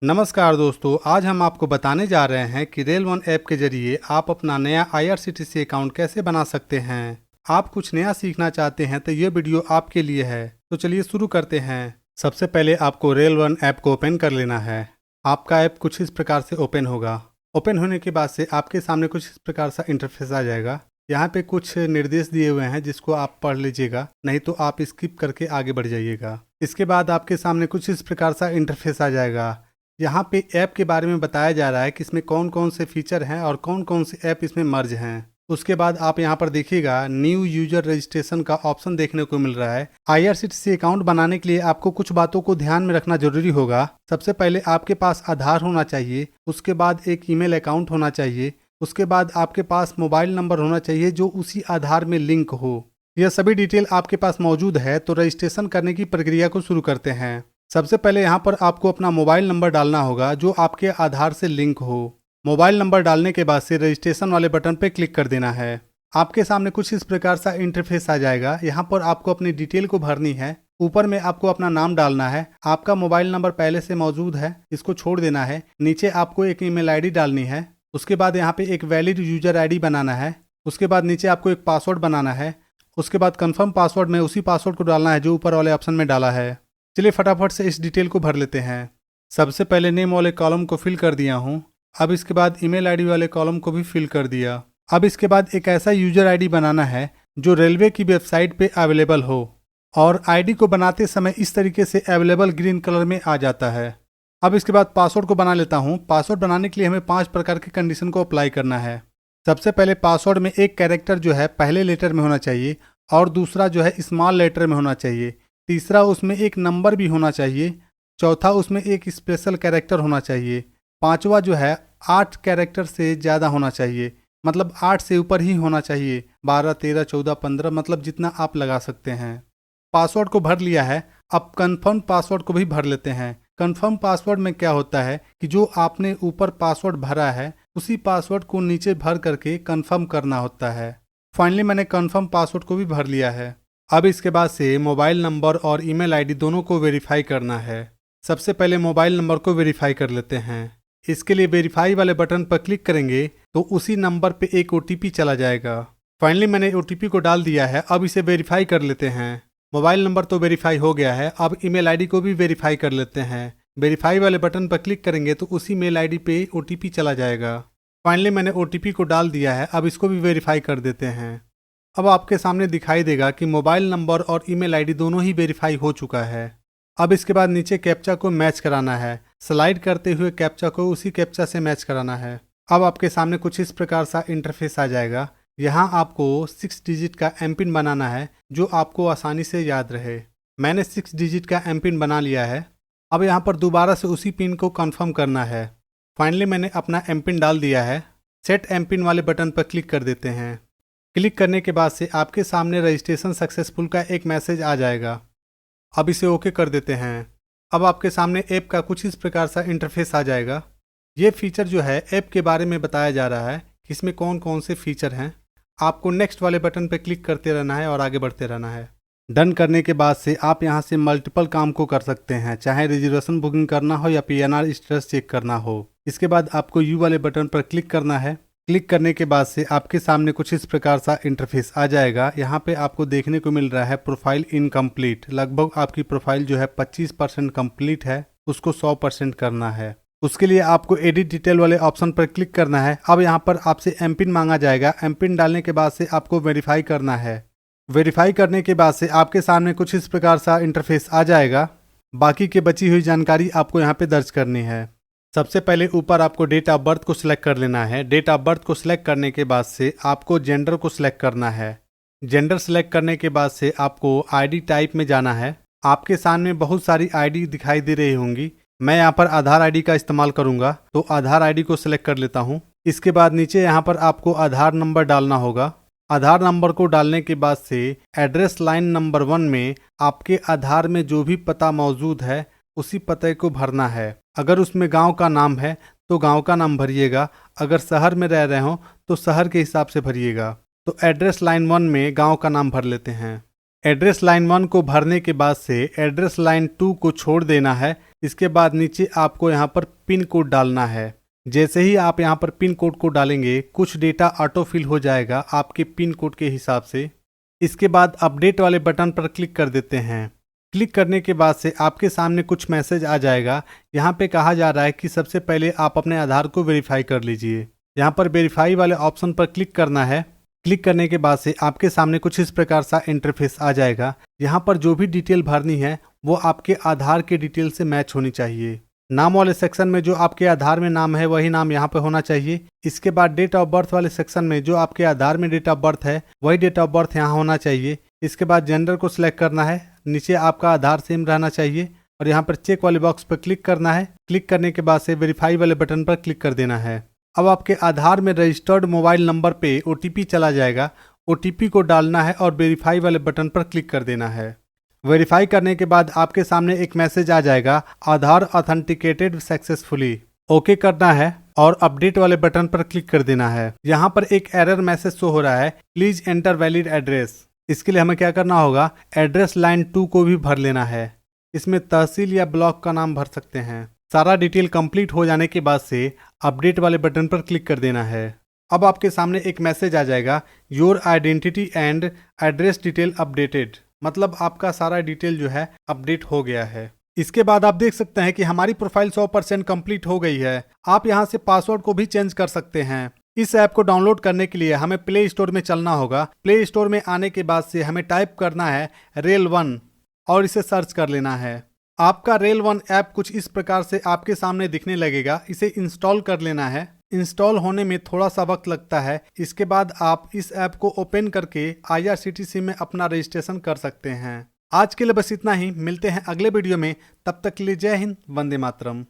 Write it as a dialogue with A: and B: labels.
A: नमस्कार दोस्तों, आज हम आपको बताने जा रहे हैं कि रेल वन ऐप के जरिए आप अपना नया IRCTC अकाउंट कैसे बना सकते हैं। आप कुछ नया सीखना चाहते हैं तो ये वीडियो आपके लिए है। तो चलिए शुरू करते हैं। सबसे पहले आपको रेल वन ऐप को ओपन कर लेना है। आपका ऐप कुछ इस प्रकार से ओपन होगा। ओपन होने के बाद से आपके सामने कुछ इस प्रकार सा इंटरफेस आ जाएगा। यहाँ पे कुछ निर्देश दिए हुए हैं जिसको आप पढ़ लीजिएगा, नहीं तो आप स्किप करके आगे बढ़ जाइएगा। इसके बाद आपके सामने कुछ इस प्रकार सा इंटरफेस आ जाएगा। यहाँ पे ऐप के बारे में बताया जा रहा है कि इसमें कौन कौन से फीचर हैं और कौन कौन से ऐप इसमें मर्ज हैं। उसके बाद आप यहाँ पर देखिएगा न्यू यूजर रजिस्ट्रेशन का ऑप्शन देखने को मिल रहा है। IRCTC अकाउंट बनाने के लिए आपको कुछ बातों को ध्यान में रखना जरूरी होगा। सबसे पहले आपके पास आधार होना चाहिए, उसके बाद एक ईमेल अकाउंट होना चाहिए, उसके बाद आपके पास मोबाइल नंबर होना चाहिए जो उसी आधार में लिंक हो। यह सभी डिटेल आपके पास मौजूद है तो रजिस्ट्रेशन करने की प्रक्रिया को शुरू करते हैं। सबसे पहले यहाँ पर आपको अपना मोबाइल नंबर डालना होगा जो आपके आधार से लिंक हो। मोबाइल नंबर डालने के बाद से रजिस्ट्रेशन वाले बटन पर क्लिक कर देना है। आपके सामने कुछ इस प्रकार सा इंटरफेस आ जाएगा। यहाँ पर आपको अपनी डिटेल को भरनी है। ऊपर में आपको अपना नाम डालना है। आपका मोबाइल नंबर पहले से मौजूद है, इसको छोड़ देना है। नीचे आपको एक ईमेल आईडी डालनी है। उसके बाद यहाँ पे एक वैलिड यूजर आईडी बनाना है। उसके बाद नीचे आपको एक पासवर्ड बनाना है। उसके बाद कंफर्म पासवर्ड में उसी पासवर्ड को डालना है जो ऊपर वाले ऑप्शन में डाला है। चलिए फटाफट से इस डिटेल को भर लेते हैं। सबसे पहले नेम वाले कॉलम को फिल कर दिया हूँ। अब इसके बाद ईमेल आईडी वाले कॉलम को भी फिल कर दिया। अब इसके बाद एक ऐसा यूजर आईडी बनाना है जो रेलवे की वेबसाइट पे अवेलेबल हो और आईडी को बनाते समय इस तरीके से अवेलेबल ग्रीन कलर में आ जाता है। अब इसके बाद पासवर्ड को बना लेता हूँ। पासवर्ड बनाने के लिए हमें 5 प्रकार की कंडीशन को अप्लाई करना है। सबसे पहले पासवर्ड में एक कैरेक्टर जो है पहले लेटर में होना चाहिए और दूसरा जो है स्मॉल लेटर में होना चाहिए। तीसरा उसमें एक नंबर भी होना चाहिए। चौथा उसमें एक स्पेशल कैरेक्टर होना चाहिए। पांचवा जो है 8 कैरेक्टर से ज़्यादा होना चाहिए, मतलब 8 से ऊपर ही होना चाहिए। 12, 13, 14, 15 मतलब जितना आप लगा सकते हैं। पासवर्ड को भर लिया है। अब कंफर्म पासवर्ड को भी भर लेते हैं। कंफर्म पासवर्ड में क्या होता है कि जो आपने ऊपर पासवर्ड भरा है उसी पासवर्ड को नीचे भर करके कंफर्म करना होता है। फाइनली मैंने कंफर्म पासवर्ड को भी भर लिया है। अब इसके बाद से मोबाइल नंबर और ईमेल आईडी दोनों को वेरीफाई करना है। सबसे पहले मोबाइल नंबर को वेरीफाई कर लेते हैं। इसके लिए वेरीफाई वाले बटन पर क्लिक करेंगे तो उसी नंबर पे एक OTP चला जाएगा। फाइनली मैंने OTP को डाल दिया है। अब इसे वेरीफाई कर लेते हैं। मोबाइल नंबर तो वेरीफाई हो गया है। अब ईमेल आईडी को भी वेरीफाई कर लेते हैं। वेरीफाई वाले बटन पर क्लिक करेंगे तो उसी मेल आईडी पे OTP चला जाएगा। फाइनली मैंने OTP को डाल दिया है। अब इसको भी वेरीफाई कर देते हैं। अब आपके सामने दिखाई देगा कि मोबाइल नंबर और ईमेल आईडी दोनों ही वेरीफाई हो चुका है। अब इसके बाद नीचे कैप्चा को मैच कराना है। स्लाइड करते हुए कैप्चा को उसी कैप्चा से मैच कराना है। अब आपके सामने कुछ इस प्रकार सा इंटरफेस आ जाएगा। यहाँ आपको 6 डिजिट का एमपिन बनाना है जो आपको आसानी से याद रहे। मैंने 6 डिजिट का एमपिन बना लिया है। अब यहाँ पर दोबारा से उसी पिन को कन्फर्म करना है। फाइनली मैंने अपना एमपिन डाल दिया है। सेट एमपिन वाले बटन पर क्लिक कर देते हैं। क्लिक करने के बाद से आपके सामने रजिस्ट्रेशन सक्सेसफुल का एक मैसेज आ जाएगा। अब इसे ओके कर देते हैं। अब आपके सामने ऐप का कुछ इस प्रकार सा इंटरफेस आ जाएगा। ये फीचर जो है ऐप के बारे में बताया जा रहा है कि इसमें कौन कौन से फीचर हैं। आपको नेक्स्ट वाले बटन पर क्लिक करते रहना है और आगे बढ़ते रहना है। डन करने के बाद से आप यहाँ से मल्टीपल काम को कर सकते हैं, चाहे रिजर्वेशन बुकिंग करना हो या PNR स्टेटस चेक करना हो। इसके बाद आपको यू वाले बटन पर क्लिक करना है। क्लिक करने के बाद से आपके सामने कुछ इस प्रकार सा इंटरफेस आ जाएगा। यहाँ पे आपको देखने को मिल रहा है प्रोफाइल इनकम्प्लीट। लगभग आपकी प्रोफाइल जो है 25% कंप्लीट है, उसको 100% करना है। उसके लिए आपको एडिट डिटेल वाले ऑप्शन पर क्लिक करना है। अब यहाँ पर आपसे एमपिन मांगा जाएगा। एमपिन डालने के बाद से आपको वेरीफाई करना है। वेरीफाई करने के बाद से आपके सामने कुछ इस प्रकार सा इंटरफेस आ जाएगा। बाकी की बची हुई जानकारी आपको यहाँ पे दर्ज करनी है। सबसे पहले ऊपर आपको डेट ऑफ बर्थ को सिलेक्ट कर लेना है। डेट ऑफ बर्थ को सिलेक्ट करने के बाद से आपको जेंडर को सिलेक्ट करना है। जेंडर सिलेक्ट करने के बाद से आपको आईडी टाइप में जाना है। आपके सामने बहुत सारी आईडी दिखाई दे रही होंगी। मैं यहाँ पर आधार आईडी का इस्तेमाल करूँगा तो आधार आईडी को सिलेक्ट कर लेता हूँ। इसके बाद नीचे यहाँ पर आपको आधार नंबर डालना होगा। आधार नंबर को डालने के बाद से एड्रेस लाइन नंबर 1 में आपके आधार में जो भी पता मौजूद है उसी पते को भरना है। अगर उसमें गांव का नाम है तो गांव का नाम भरिएगा। अगर शहर में रह रहे हो तो शहर के हिसाब से भरिएगा। तो एड्रेस लाइन 1 में गांव का नाम भर लेते हैं। एड्रेस लाइन 1 को भरने के बाद से एड्रेस लाइन 2 को छोड़ देना है। इसके बाद नीचे आपको यहाँ पर पिन कोड डालना है। जैसे ही आप यहाँ पर पिन कोड को डालेंगे कुछ डेटा ऑटो फिल हो जाएगा आपके पिन कोड के हिसाब से। इसके बाद अपडेट वाले बटन पर क्लिक कर देते हैं। क्लिक करने के बाद से आपके सामने कुछ मैसेज आ जाएगा। यहाँ पे कहा जा रहा है कि सबसे पहले आप अपने आधार को वेरीफाई कर लीजिए। यहाँ पर वेरीफाई वाले ऑप्शन पर क्लिक करना है। क्लिक करने के बाद से आपके सामने कुछ इस प्रकार सा इंटरफेस आ जाएगा। यहाँ पर जो भी डिटेल भरनी है वो आपके आधार के डिटेल से मैच होनी चाहिए। नाम वाले सेक्शन में जो आपके आधार में नाम है वही नाम यहाँ पे होना चाहिए। इसके बाद डेट ऑफ बर्थ वाले सेक्शन में जो आपके आधार में डेट ऑफ बर्थ है वही डेट ऑफ बर्थ यहाँ होना चाहिए। इसके बाद जेंडर को सिलेक्ट करना है। नीचे आपका आधार सेम रहना चाहिए और यहाँ पर चेक वाले बॉक्स पर क्लिक करना है। क्लिक करने के बाद से वेरीफाई वाले बटन पर क्लिक कर देना है। अब आपके आधार में रजिस्टर्ड मोबाइल नंबर पे OTP चला जाएगा। OTP को डालना है और वेरीफाई वाले बटन पर क्लिक कर देना है। वेरीफाई करने के बाद आपके सामने एक मैसेज आ जाएगा, आधार ऑथेंटिकेटेड सक्सेसफुली। ओके करना है और अपडेट वाले बटन पर क्लिक कर देना है। यहाँ पर एक एरर मैसेज शो हो रहा है, प्लीज एंटर वैलिड एड्रेस। इसके लिए हमें क्या करना होगा, एड्रेस लाइन 2 को भी भर लेना है। इसमें तहसील या ब्लॉक का नाम भर सकते हैं। सारा डिटेल कंप्लीट हो जाने के बाद से अपडेट वाले बटन पर क्लिक कर देना है। अब आपके सामने एक मैसेज आ जाएगा, your identity and address detail updated. मतलब आपका सारा डिटेल जो है अपडेट हो गया है। इसके बाद आप देख सकते हैं कि हमारी प्रोफाइल 100% कंप्लीट हो गई है। आप यहां से पासवर्ड को भी चेंज कर सकते हैं। इस ऐप को डाउनलोड करने के लिए हमें प्ले स्टोर में चलना होगा। प्ले स्टोर में आने के बाद से हमें टाइप करना है रेल1 और इसे सर्च कर लेना है। आपका रेल1 ऐप कुछ इस प्रकार से आपके सामने दिखने लगेगा। इसे इंस्टॉल कर लेना है। इंस्टॉल होने में थोड़ा सा वक्त लगता है। इसके बाद आप इस ऐप को ओपन करके IRCTC में अपना रजिस्ट्रेशन कर सकते हैं। आज के लिए बस इतना ही। मिलते हैं अगले वीडियो में। तब तक के लिए जय हिंद, वंदे मातरम।